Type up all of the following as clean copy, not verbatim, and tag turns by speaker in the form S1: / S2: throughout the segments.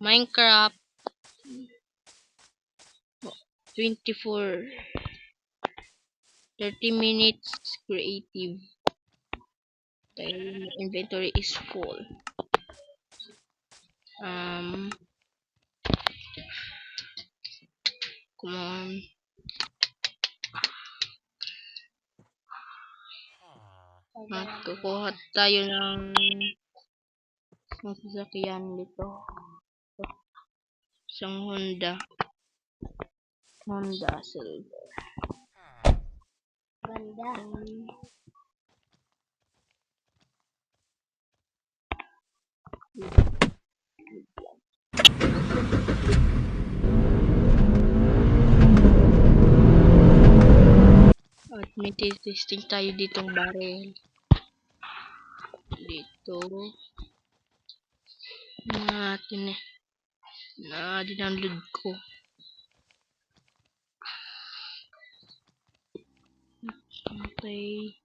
S1: Minecraft 24 30 minutes creative. The inventory is full. Come on. Kukuha tayo ng sasakyan dito. Isang Honda Silver.
S2: Ganda.
S1: At may testing tayo ditong barrel. Dito. Natin na dindownload ko. Okay.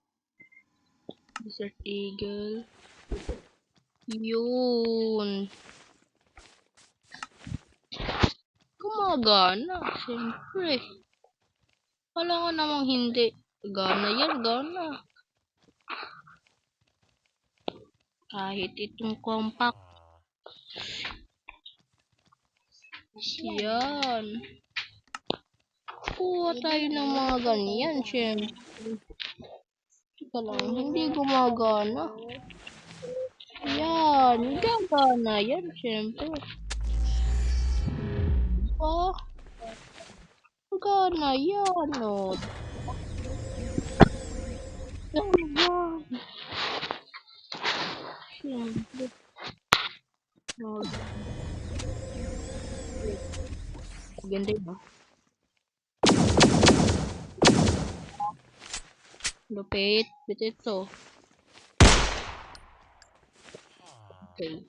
S1: Desert Eagle. Yun. Gumagana. Siyempre. Wala ko namang hindi. Gana yan. Gana. Kahit itong compact. Yan. Kuha tayo ng mga ganyan. Siyempre. Teka lang. Hindi gumagana. Yan. Gagana yan. Siyempre. Oh. Gana yan. Oh. Yan. Siyempre. Oh. Ganda yun. Lupit. Bit ito. Okay.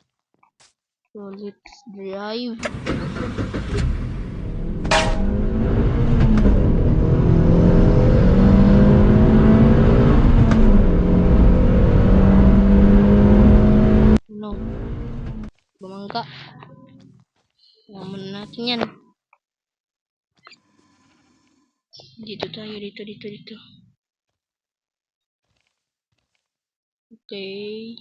S1: So, let's drive. No. Bumangga. Naman natin yan. Dito tayo. Dito. Okay.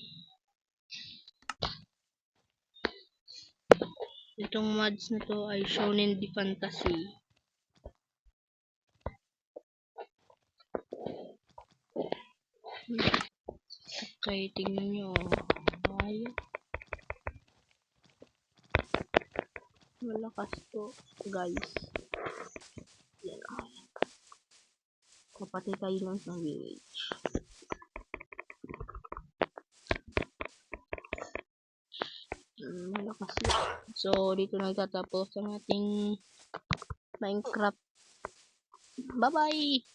S1: Itong mods na to ay Shonen D Fantasy. Okay, tingnan nyo. Ay. Malakas to, guys. Yan. Kapatid tayo lang ng village. Malakas yun. So, dito nagtatapos ang ating Minecraft. Bye-bye!